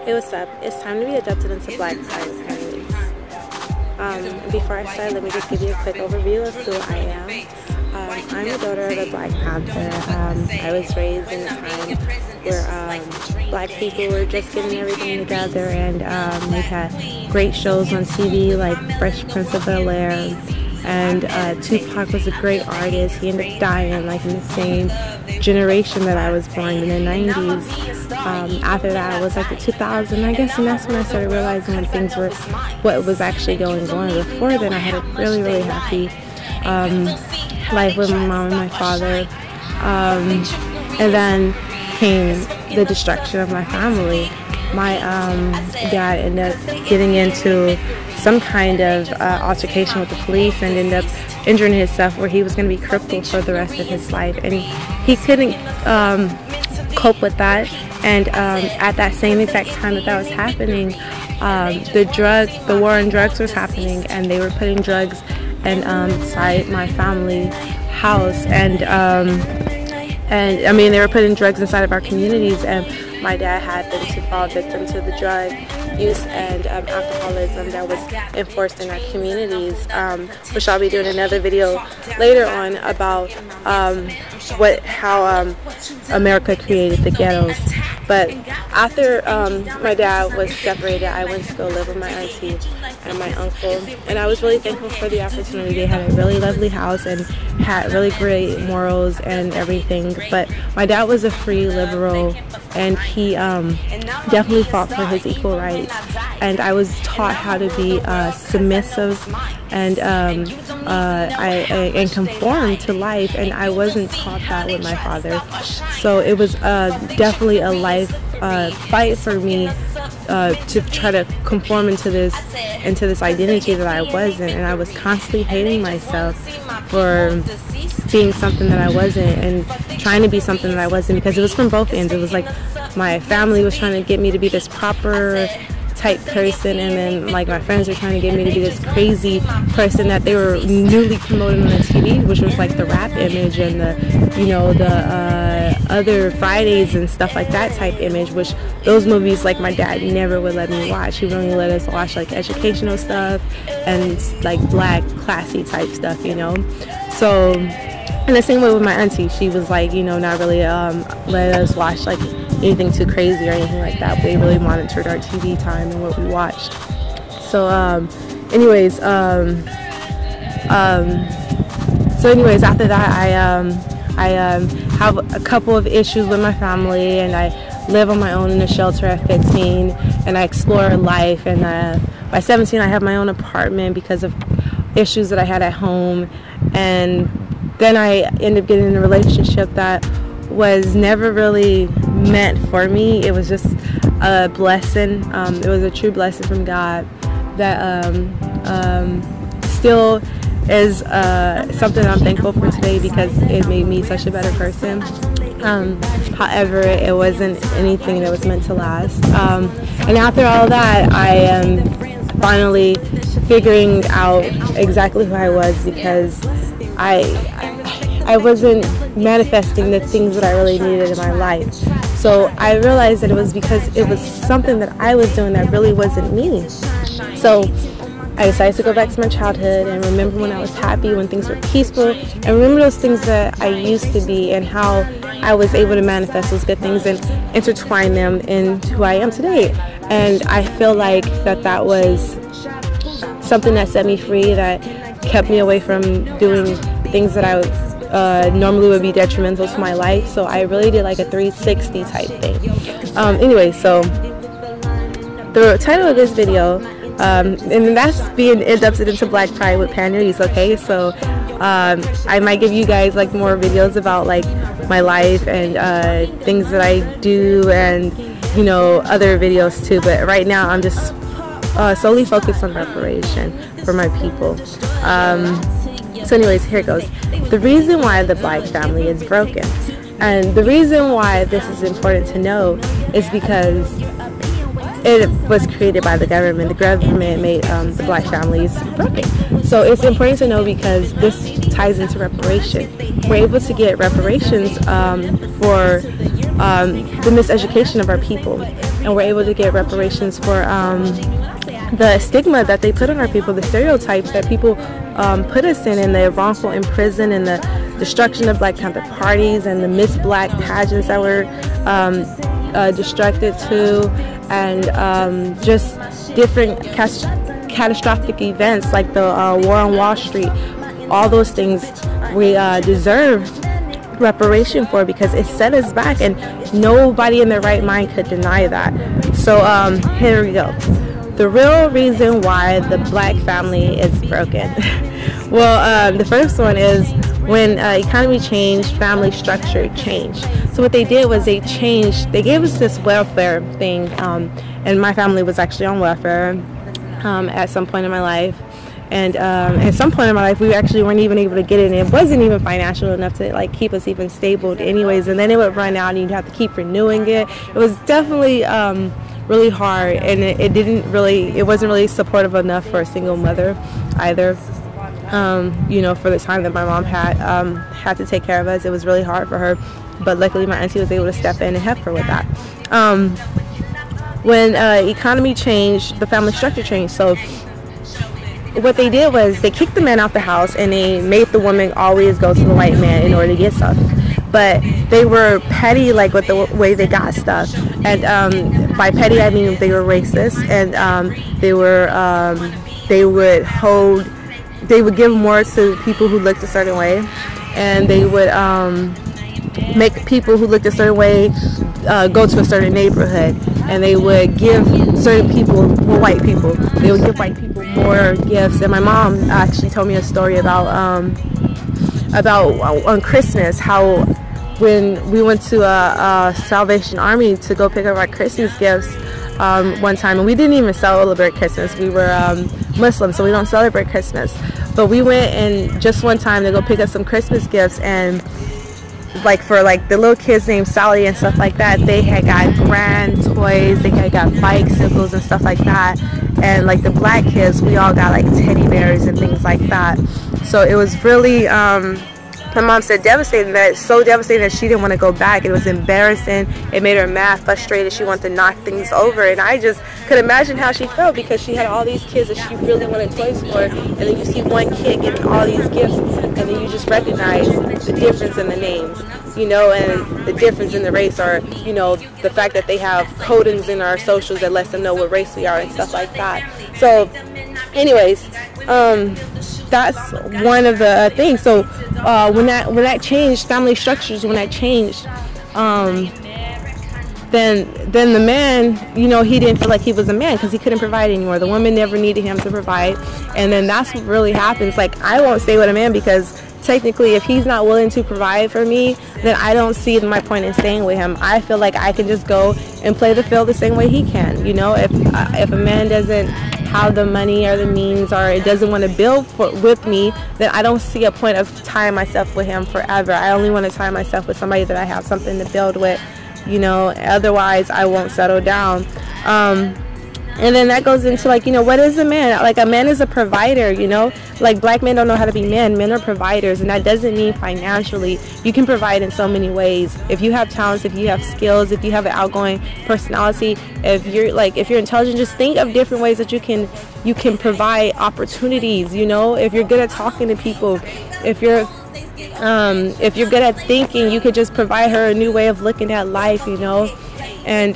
Hey, what's up? It's time to be adopted into Black Pride with Pan Reece. Before I start, let me just give you a quick overview of who I am. I'm the daughter of a Black Panther. I was raised in a time where Black people were just getting everything together, and we had great shows on TV like Fresh Prince of Bel-Air. And Tupac was a great artist. He ended up dying like in the same generation that I was born in the 90s. After that was like the 2000s, I guess, and that's when I started realizing when things were, what was actually going on. Before then, I had a really, really happy life with my mom and my father. And then came the destruction of my family. My dad ended up getting into some kind of altercation with the police and ended up injuring himself, where he was going to be crippled for the rest of his life, and he couldn't cope with that. And at that same exact time that was happening, the war on drugs was happening, and they were putting drugs inside my family house, and I mean, they were putting drugs inside of our communities, and my dad had been to fall victim to the drug use and alcoholism that was enforced in our communities, which I'll be doing another video later on about how America created the ghettos. But after my dad was separated, I went to go live with my auntie and my uncle, and I was really thankful for the opportunity. They had a really lovely house and had really great morals and everything. But my dad was a free liberal, and he definitely fought for his equal rights. And I was taught how to be submissive and conform to life, and I wasn't taught that with my father. So it was definitely a life fight for me to try to conform into this identity that I wasn't, and I was constantly hating myself for being something that I wasn't and trying to be something that I wasn't, because it was from both ends. It was like my family was trying to get me to be this proper type person, and then like my friends were trying to get me to be this crazy person that they were newly promoting on the TV, which was like the rap image and the other Fridays and stuff like that type image, which those movies, like, my dad never would let me watch. He would only let us watch like educational stuff and like black classy type stuff, So, and the same way with my auntie, she was like, not really let us watch like anything too crazy or anything like that. They really monitored our TV time and what we watched. So anyways, after that, I have a couple of issues with my family, and I live on my own in a shelter at 15, and I explore life. And by 17, I have my own apartment because of issues that I had at home. And then I ended up getting in a relationship that was never really meant for me. It was just a blessing. It was a true blessing from God that still is something I'm thankful for today, because it made me such a better person. However, it wasn't anything that was meant to last. And after all that, I am finally figuring out exactly who I was, because I wasn't manifesting the things that I really needed in my life. So I realized that it was because it was something that I was doing that really wasn't me. So I decided to go back to my childhood and remember when I was happy, when things were peaceful, and remember those things that I used to be and how I was able to manifest those good things and intertwine them in who I am today. And I feel like that was something that set me free, that kept me away from doing things that I normally would be detrimental to my life. So I really did like a 360 type thing. Anyway, so the title of this video, and that's being abducted into Black Pride with Pan Reece. Okay, so I might give you guys like more videos about like my life and things that I do, and other videos too. But right now I'm just solely focused on reparation for my people. So anyways, here it goes. The reason why the Black family is broken, and the reason why this is important to know, is because it was created by the government. The government made the Black families broken. So it's important to know, because this ties into reparation. We're able to get reparations for the miseducation of our people. And and we're able to get reparations for the stigma that they put on our people, the stereotypes that people put us in, and the wrongful imprison, and the destruction of Black Panther parties, and the Miss Black pageants that were destructed to, and just different catastrophic events like the war on Wall Street. All those things we deserve reparation for, because it set us back, and nobody in their right mind could deny that. So here we go. The real reason why the Black family is broken. Well, the first one is when economy changed, family structure changed. So what they did was they gave us this welfare thing, and my family was actually on welfare at some point in my life. And at some point in my life, we actually weren't even able to get it, and it wasn't even financial enough to like keep us even stable anyways. And then it would run out, and you'd have to keep renewing it. It was definitely really hard, and it wasn't really supportive enough for a single mother either. You know, for the time that my mom had to take care of us, it was really hard for her. But luckily, my auntie was able to step in and help her with that. When economy changed, the family structure changed. So what they did was they kicked the man out the house, and they made the woman always go to the white man in order to get stuff. But they were petty, like with the way they got stuff. And by petty, I mean they were racist, and they would give more to people who looked a certain way, and they would make people who looked a certain way go to a certain neighborhood, and they would give certain people, well, white people, they would give white people more gifts. And my mom actually told me a story about on Christmas, how when we went to a Salvation Army to go pick up our Christmas gifts one time, and we didn't even celebrate Christmas. We were Muslim, so we don't celebrate Christmas. But we went and just one time to go pick up some Christmas gifts, and like for like the little kids named Sally and stuff like that, they had got grand toys, they had got bicycles and stuff like that. And like the Black kids, we all got like teddy bears and things like that. So it was really my mom said devastating, so devastating that she didn't want to go back. It was embarrassing. It made her mad, frustrated. She wanted to knock things over, and I just could imagine how she felt, because she had all these kids that she really wanted toys for, and then you see one kid getting all these gifts, and then you just recognize the difference in the names, you know, and the difference in the race, or you know, the fact that they have codings in our socials that lets them know what race we are and stuff like that. So anyways, that's one of the things. So when that changed, family structures, when that changed, then the man, you know, he didn't feel like he was a man because he couldn't provide anymore. The woman never needed him to provide, and then that's what really happens. Like, I won't stay with a man because technically if he's not willing to provide for me, then I don't see my point in staying with him. I feel like I can just go and play the field the same way he can. You know, if a man doesn't have the money or the means, or it doesn't want to build with me, then I don't see a point of tying myself with him forever. I only want to tie myself with somebody that I have something to build with, you know. Otherwise I won't settle down. And then that goes into, like, you know, what is a man? Like, a man is a provider, you know. Like, Black men don't know how to be men. Men are providers, and that doesn't mean financially. You can provide in so many ways. If you have talents, if you have skills, if you have an outgoing personality, if you're intelligent, just think of different ways that you can provide opportunities, you know. If you're good at talking to people, if you're good at thinking, you could just provide her a new way of looking at life, you know, and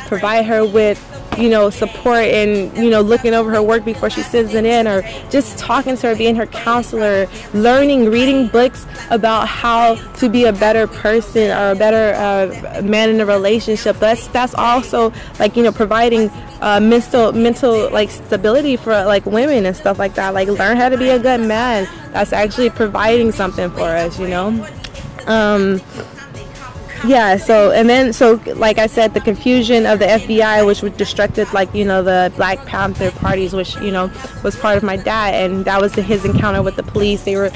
provide her with, you know, support and, you know, looking over her work before she sends it in, or just talking to her, being her counselor, reading books about how to be a better person or a better man in a relationship. That's also, like, you know, providing mental like stability for like women and stuff like that. Like, learn how to be a good man. That's actually providing something for us, you know. Yeah, so like I said, the confusion of the FBI, which destructed, like, you know, the Black Panther parties, which, you know, was part of my dad, and that was his encounter with the police. They were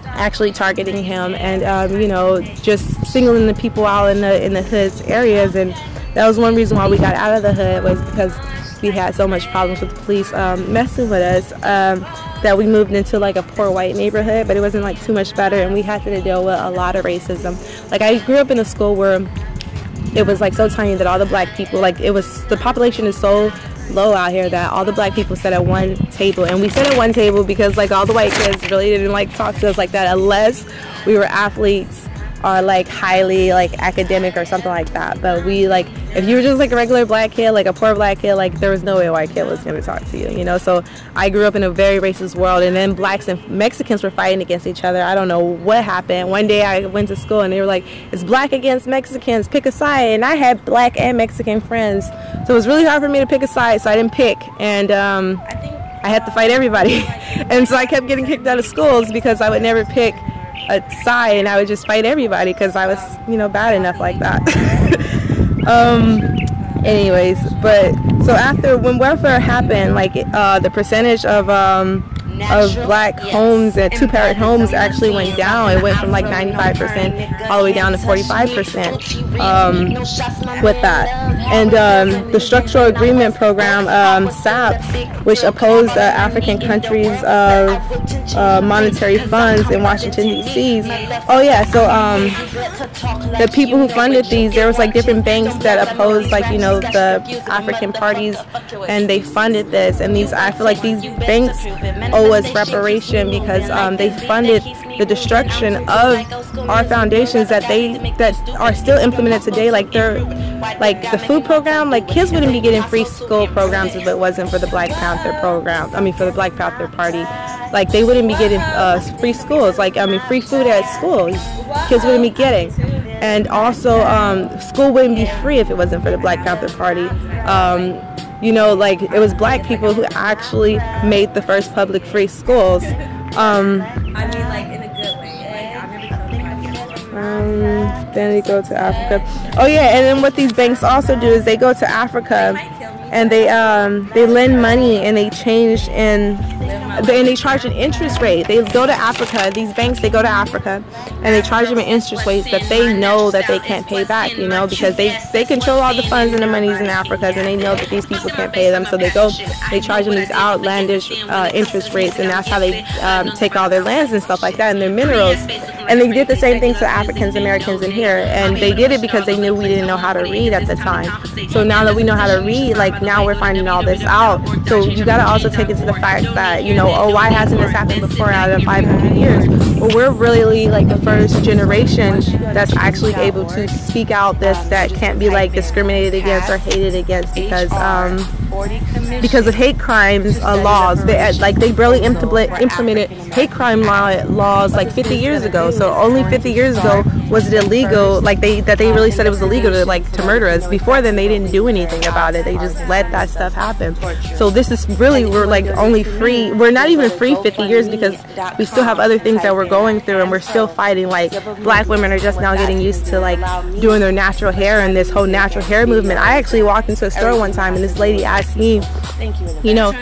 actually targeting him, and you know, just singling the people out in the hood's areas. And that was one reason why we got out of the hood, was because we had so much problems with the police messing with us, that we moved into like a poor white neighborhood, but it wasn't like too much better, and we had to deal with a lot of racism. Like, I grew up in a school where it was like so tiny that all the black people, like the population is so low out here that all the black people sat at one table. And we sat at one table because like all the white kids really didn't like talk to us like that unless we were athletes or like highly like academic or something like that. But we like, if you were just like a regular black kid, like a poor black kid, like there was no way a white kid was going to talk to you, you know. So I grew up in a very racist world, and then blacks and Mexicans were fighting against each other. I don't know what happened. One day I went to school and they were like, it's black against Mexicans, pick a side. And I had black and Mexican friends, so it was really hard for me to pick a side, so I didn't pick. And I had to fight everybody. And so I kept getting kicked out of schools because I would never pick a side, and I would just fight everybody because I was, you know, bad enough like that. Anyways, but so after, when welfare happened, like the percentage of black homes and two-parent homes actually went down. It went from like 95% all the way down to 45% with that. And the Structural Agreement Program, SAP, which opposed African countries of monetary funds in Washington, D.C. Oh yeah, so the people who funded these, there was like different banks that opposed, like, you know, the African parties, and they funded this. And these, I feel like these banks owe us reparation because they funded the destruction of our foundations that are still implemented today. Like they're like the food program, like kids wouldn't be getting free school programs if it wasn't for the Black Panther program. I mean, for the Black Panther Party, like they wouldn't be getting free schools, like, I mean, free food at schools. Kids wouldn't be getting. And also school wouldn't be free if it wasn't for the Black Panther Party. You know, like it was black people who actually made the first public free schools. I mean, like in a good way. Then they go to Africa. Oh yeah, and then what these banks also do is they go to Africa and they lend money, and they change and they charge an interest rate. They go to Africa, these banks, they go to Africa and they charge them an interest rate that they know that they can't pay back, you know, because they control all the funds and the monies in Africa, and they know that these people can't pay them, so they charge them these outlandish interest rates, and that's how they take all their lands and stuff like that and their minerals. And they did the same thing to Africans Americans in here, and they did it because they knew we didn't know how to read at the time. So now that we know how to read, like now we're finding all this out. So you got to also take into the fact that, you know, oh, why hasn't this happened before out of 500 years? Well, we're really like the first generation that's actually able to speak out this, that can't be like discriminated against or hated against because of hate crimes laws. They barely implemented hate crime laws like 50 years ago. So only 50 years ago was it illegal, like they really said it was illegal to murder us. Before then they didn't do anything about it. They just let that stuff happen. So this is really, we're like only free, we're not even free 50 years because we still have other things that we're going through, and we're still fighting. Like black women are just now getting used to like doing their natural hair and this whole natural hair movement. I actually walked into a store one time and this lady asked me, you know,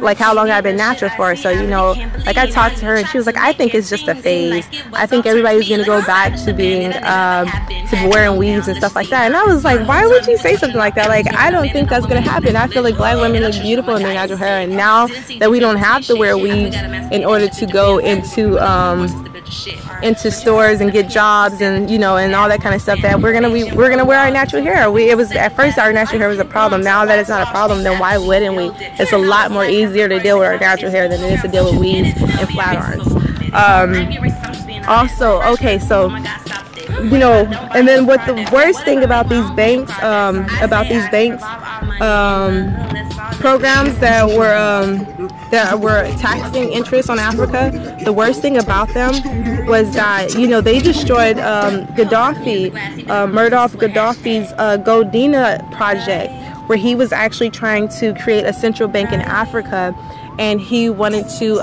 like how long I've been natural for. So, you know, like I talked to her and she was like, I think it's just a phase. I think everybody's gonna go back to being to wearing weaves and stuff like that. And I was like, why would you say something like that? Like, I don't think that's gonna happen. I feel like black women look beautiful in their natural hair, and now that we don't have to wear weaves in order to go into stores and get jobs and, you know, and all that kind of stuff, that we're gonna wear our natural hair. It was at first our natural hair was a problem. Now that it's not a problem, then why wouldn't we? It's a lot more easier to deal with our natural hair than it is to deal with weaves and flat irons. Also, okay, so, you know, and then what the worst thing about these banks, programs that were taxing interest on Africa, the worst thing about them was that, you know, they destroyed Gaddafi's Godina project, where he was actually trying to create a central bank in Africa, and he wanted to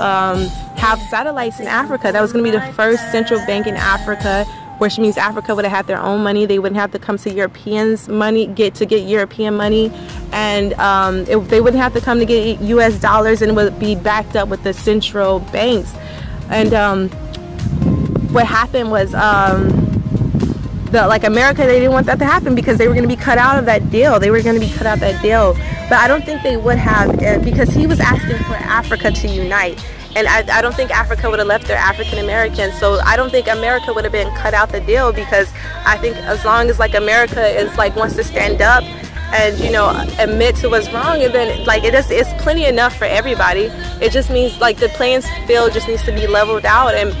have satellites in Africa. That was going to be the first central bank in Africa, which means Africa would have had their own money. They wouldn't have to come to Europeans' money, get European money, and they wouldn't have to come to get U.S. dollars, and it would be backed up with the central banks. And what happened was, like America, they didn't want that to happen because they were going to be cut out of that deal. But I don't think they would have, because he was asking for Africa to unite. And I don't think Africa would have left their African Americans. So I don't think America would have been cut out the deal, because I think as long as like America is like wants to stand up and, you know, admit to what's wrong, and then like it's plenty enough for everybody. It just means like the playing field just needs to be leveled out, and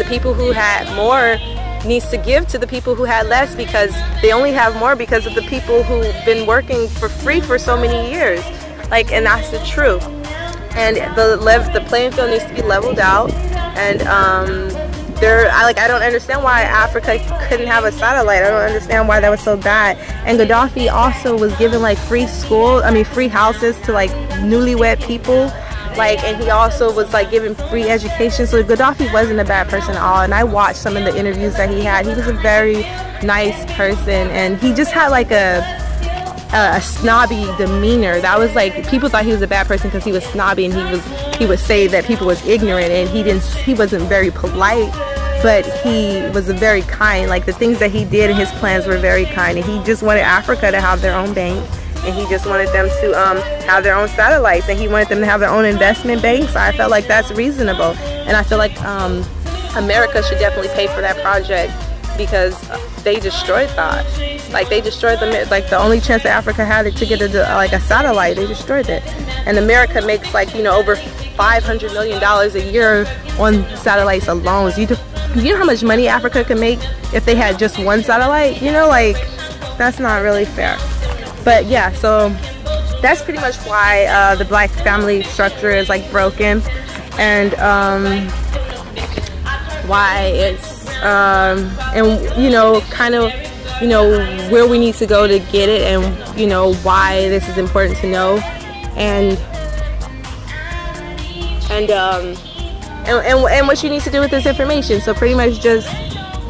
the people who had more needs to give to the people who had less, because they only have more because of the people who've been working for free for so many years. Like, and that's the truth. And the playing field needs to be leveled out. And I don't understand why Africa couldn't have a satellite. I don't understand why that was so bad. And Gaddafi also was giving like free houses to like newlywed people. Like, and he also was like giving free education. So Gaddafi wasn't a bad person at all. And I watched some of the interviews that he had. He was a very nice person, and he just had like a snobby demeanor. That was like, people thought he was a bad person because he was snobby, and he would say that people was ignorant, and he wasn't very polite, but he was very kind. Like, the things that he did and his plans were very kind, and he just wanted Africa to have their own bank, and he just wanted them to have their own satellites, and he wanted them to have their own investment banks. I felt like that's reasonable, and I feel like America should definitely pay for that project, because they destroyed that. Like, they destroyed the only chance that Africa had to get a satellite. They destroyed it. And America makes like, you know, over $500 million a year on satellites alone. So you know how much money Africa could make if they had just one satellite? You know, like, that's not really fair. But yeah, so that's pretty much why the black family structure is like broken, and why it's and you know, kind of, you know, where we need to go to get it, and you know why this is important to know, and what you need to do with this information. So pretty much just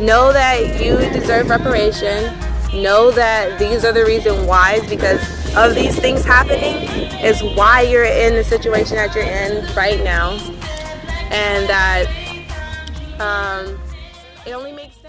know that you deserve reparation. Know that these are the reason why, is because of these things happening is why you're in the situation that you're in right now, and that it only makes